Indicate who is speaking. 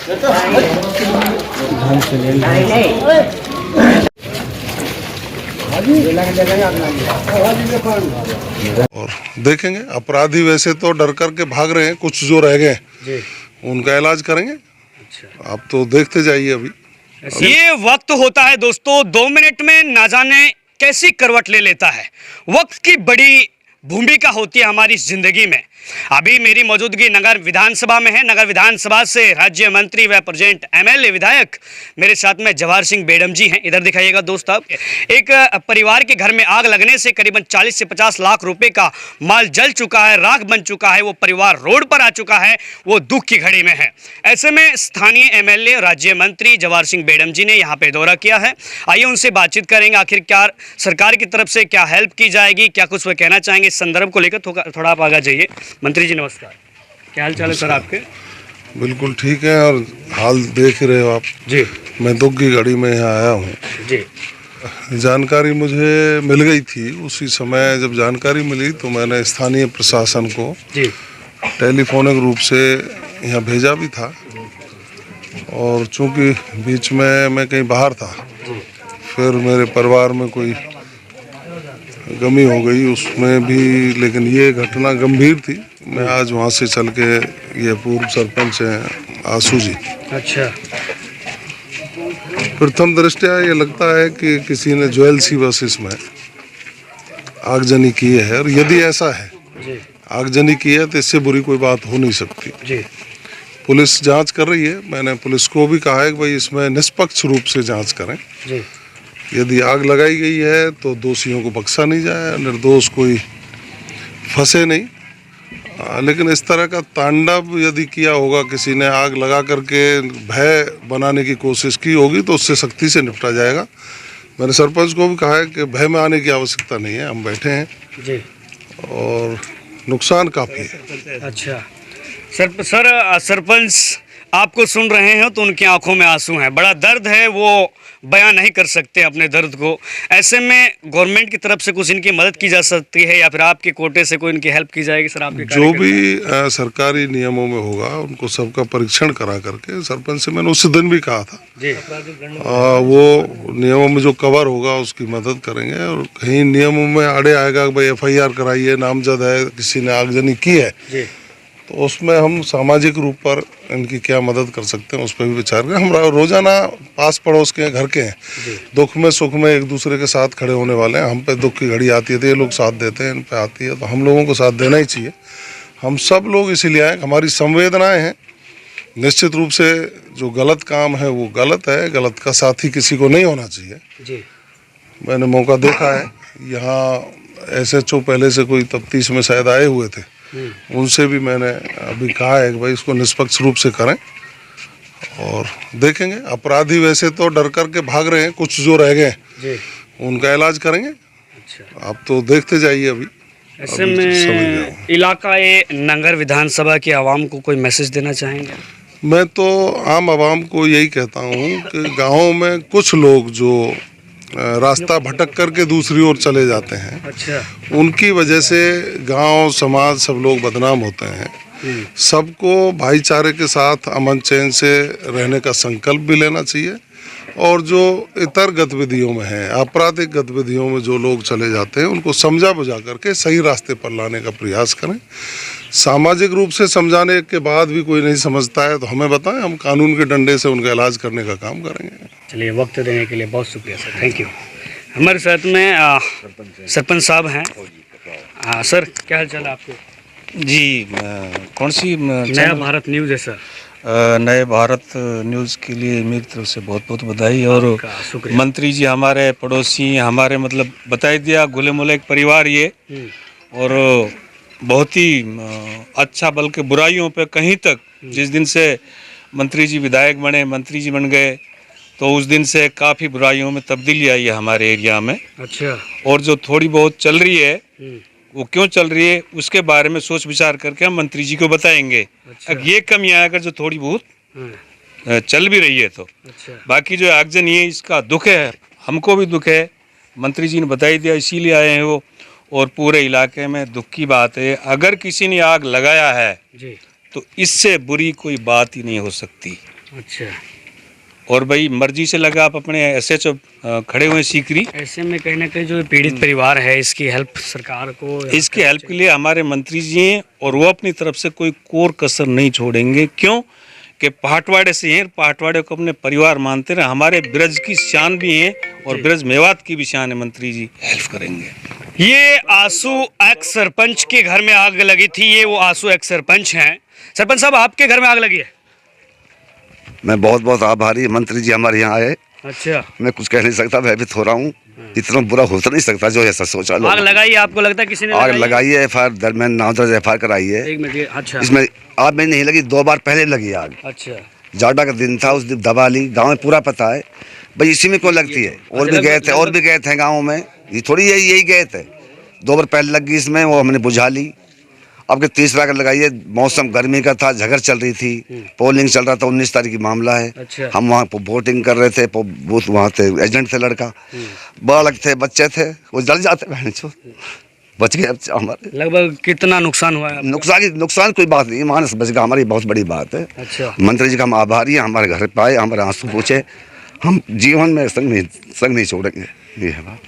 Speaker 1: और देखेंगे, अपराधी वैसे तो डर करके भाग रहे हैं, कुछ जो रह गए उनका इलाज करेंगे। आप तो देखते जाइए। अभी
Speaker 2: ये वक्त होता है दोस्तों, 2 मिनट में ना जाने कैसी करवट ले लेता है। वक्त की बड़ी भूमिका होती है हमारी जिंदगी में। अभी मेरी मौजूदगी नगर विधानसभा में है। नगर विधानसभा से राज्य मंत्री व प्रेजेंट एमएलए विधायक मेरे साथ में जवाहर सिंह बेडम जी हैं। इधर दिखाइएगा दोस्त आप। एक परिवार के घर में आग लगने से करीबन 40 से 50 लाख रुपए का माल जल चुका है, राख बन चुका है। वो परिवार रोड पर आ चुका है, वो दुख की घड़ी में है। ऐसे में स्थानीय एमएलए राज्य मंत्री जवाहर सिंह बेडम जी ने यहाँ पे दौरा किया है। आइए उनसे बातचीत करेंगे, आखिर क्या सरकार की तरफ से क्या हेल्प की जाएगी, क्या कुछ वो कहना चाहेंगे इस संदर्भ को लेकर। थोड़ा आप आगे जाइए। मंत्री जी नमस्कार, क्या हाल चाल है सर आपके?
Speaker 1: बिल्कुल ठीक है, और हाल देख रहे हो आप
Speaker 2: जी।
Speaker 1: मैं दुख की घड़ी में यहाँ आया हूँ
Speaker 2: जी।
Speaker 1: जानकारी मुझे मिल गई थी, उसी समय जब जानकारी मिली तो मैंने स्थानीय प्रशासन को
Speaker 2: जी
Speaker 1: टेलीफोनिक रूप से यहाँ भेजा भी था। और चूंकि बीच में मैं कहीं बाहर था, फिर मेरे परिवार में कोई गमी हो गई उसमें भी, लेकिन ये घटना गंभीर थी। मैं आज वहाँ से चल के, ये पूर्व सरपंच हैं आशू जी।
Speaker 2: अच्छा।
Speaker 1: प्रथम दृष्टया ये लगता है कि किसी ने ज्वेलसी बसेस में आगजनी की है, और यदि ऐसा है आगजनी की है तो इससे बुरी कोई बात हो नहीं सकती।
Speaker 2: जी।
Speaker 1: पुलिस जांच कर रही है। मैंने पुलिस को भी कहा है कि भाई इसमें निष्पक्ष रूप से जांच करें।
Speaker 2: जी।
Speaker 1: यदि आग लगाई गई है तो दोषियों को बख्शा नहीं जाए, निर्दोष कोई फंसे नहीं। लेकिन इस तरह का तांडव यदि किया होगा, किसी ने आग लगा करके भय बनाने की कोशिश की होगी, तो उससे सख्ती से निपटा जाएगा। मैंने सरपंच को भी कहा है कि भय में आने की आवश्यकता नहीं है, हम बैठे हैं
Speaker 2: जी।
Speaker 1: और नुकसान काफ़ी है।
Speaker 2: अच्छा सर सरपंच आपको सुन रहे हैं तो उनकी आंखों में आंसू हैं, बड़ा दर्द है, वो बयां नहीं कर सकते अपने दर्द को। ऐसे में गवर्नमेंट की तरफ से कुछ इनकी मदद की जा सकती है या फिर आपके कोटे से कोई इनकी हेल्प की जाएगी सर? आपके
Speaker 1: जो भी सरकारी नियमों में होगा उनको सबका परीक्षण करा करके, सरपंच से मैंने उस दिन भी कहा था
Speaker 2: जी।
Speaker 1: वो नियमों में जो कवर होगा उसकी मदद करेंगे। और कहीं नियमों में आड़े आएगा कि भाई FIR कराइए, नामजद है, किसी ने आगजनी की है, तो उसमें हम सामाजिक रूप पर इनकी क्या मदद कर सकते हैं उस पर भी विचार करें। हम रोजाना पास पड़ोस के घर के हैं, दुख में सुख में एक दूसरे के साथ खड़े होने वाले हैं। हम पे दुख की घड़ी आती है तो ये लोग साथ देते हैं, इन पे आती है तो हम लोगों को साथ देना ही चाहिए। हम सब लोग इसीलिए आए, हमारी संवेदनाएं हैं। निश्चित रूप से जो गलत काम है वो गलत है, गलत का साथी किसी को नहीं होना चाहिए।
Speaker 2: जी।
Speaker 1: मैंने मौका देखा है, यहाँ SHO पहले से कोई तफ्तीश में शायद आए हुए थे, उनसे भी मैंने अभी कहा है कि भाई इसको निष्पक्ष रूप से करें और देखेंगे। अपराधी वैसे तो डर करके भाग रहे हैं, कुछ जो रह गए उनका इलाज करेंगे। अच्छा। आप तो देखते जाइए। अभी
Speaker 2: ऐसे में इलाका ये नगर विधानसभा की आवाम को कोई मैसेज देना चाहेंगे?
Speaker 1: मैं तो आम आवाम को यही कहता हूँ कि गाँव में कुछ लोग जो रास्ता भटक करके दूसरी ओर चले जाते हैं,
Speaker 2: अच्छा,
Speaker 1: उनकी वजह से गांव समाज सब लोग बदनाम होते हैं। सबको भाईचारे के साथ अमन चैन से रहने का संकल्प भी लेना चाहिए। और जो इतर गतिविधियों में है, आपराधिक गतिविधियों में जो लोग चले जाते हैं, उनको समझा बुझा करके सही रास्ते पर लाने का प्रयास करें। सामाजिक रूप से समझाने के बाद भी कोई नहीं समझता है तो हमें बताएं, हम कानून के डंडे से उनका इलाज करने का काम करेंगे।
Speaker 2: चलिए, वक्त देने के लिए बहुत शुक्रिया सर, थैंक यू। हमारे साथ में सरपंच साहब हैं। सर क्या हाल चाल है आपके?
Speaker 3: जी, कौन सी
Speaker 2: नया भारत न्यूज़ है सर?
Speaker 3: नए भारत न्यूज़ के लिए मेरी तरफ से बहुत बहुत बधाई। और मंत्री जी हमारे पड़ोसी, हमारे मतलब बताई दिया, घुले मुले एक परिवार ये, और बहुत ही अच्छा, बल्कि बुराइयों पे कहीं तक, जिस दिन से मंत्री जी विधायक बने, मंत्री जी बन गए, तो उस दिन से काफ़ी बुराइयों में तब्दीली आई है हमारे एरिया में।
Speaker 2: अच्छा। और
Speaker 3: जो थोड़ी बहुत चल रही है वो क्यों चल रही है उसके बारे में सोच विचार करके हम मंत्री जी को बताएंगे। अच्छा। अब ये कमियां अगर जो थोड़ी बहुत चल भी रही है तो। अच्छा। बाकी जो आगजनी है इसका दुख है, हमको भी दुख है, मंत्री जी ने बताई दिया इसीलिए आए हैं वो। और पूरे इलाके में दुख की बात है, अगर किसी ने आग लगाया है जी, तो इससे बुरी कोई बात ही नहीं हो सकती।
Speaker 2: अच्छा,
Speaker 3: और भाई मर्जी से लगा आप अपने SHO खड़े हुए सीकरी।
Speaker 2: ऐसे में कहीं ना कहीं जो पीड़ित परिवार है इसकी हेल्प सरकार को
Speaker 3: इसकी हेल्प के लिए हमारे मंत्री जी हैं और वो अपनी तरफ से कोई कोर कसर नहीं छोड़ेंगे। क्यों कि पहाटवाड़े से हैं, पहाटवाड़े को अपने परिवार मानते रहे। हमारे ब्रज की शान भी हैं और ब्रज मेवात की भी शान है। मंत्री जी हेल्प करेंगे।
Speaker 2: ये आंसू एक्स सरपंच के घर में आग लगी थी। ये वो आंसू एक्स सरपंच हैं। सरपंच साहब, आपके घर में आग लगी है?
Speaker 4: मैं बहुत बहुत आभारी, मंत्री जी हमारे यहाँ आए।
Speaker 2: अच्छा,
Speaker 4: मैं कुछ कह नहीं सकता, भयभीत हो रहा हूँ। इतना बुरा हो तो नहीं सकता जो ऐसा सोचा
Speaker 2: आग
Speaker 4: लोग।
Speaker 2: लगाई है, आपको लगता है किसी ने
Speaker 4: आग
Speaker 2: लगाई है?
Speaker 4: लगाई है, FIR दरमियान नाम दर्ज FIR कराई है।
Speaker 2: एक मिनट, अच्छा
Speaker 4: इसमें आग में नहीं लगी, 2 बार पहले लगी आग।
Speaker 2: अच्छा,
Speaker 4: जाड़ा का दिन था, उस दिन दबा ली। गाँव में पूरा पता है भाई इसी में क्यों लगती है। और भी गए थे, और भी गए थे गाँव में, ये थोड़ी यही गए थे। 2 बार पहले लगी इसमें, वो हमने बुझा ली। अब के तीसरा का लगाइए, मौसम गर्मी का था, झगड़ चल रही थी, पोलिंग चल रहा था, 19 तारीख की मामला है।
Speaker 2: अच्छा।
Speaker 4: हम वहाँ वोटिंग कर रहे थे, बूथ वहाँ थे, एजेंट थे लड़का, बालक थे, बच्चे थे, वो जल जाते, बहन चो बच गए अब हमारे।
Speaker 2: लगभग कितना नुकसान हुआ है?
Speaker 4: नुकसान कोई बात नहीं, मानस बच गया, हमारी बहुत बड़ी बात है।
Speaker 2: अच्छा,
Speaker 4: मंत्री जी का हम आभारी हैं, हमारे घर पे आए, हमारे आंसू पूछे, हम जीवन में संग नहीं छोड़ेंगे। ये है बात।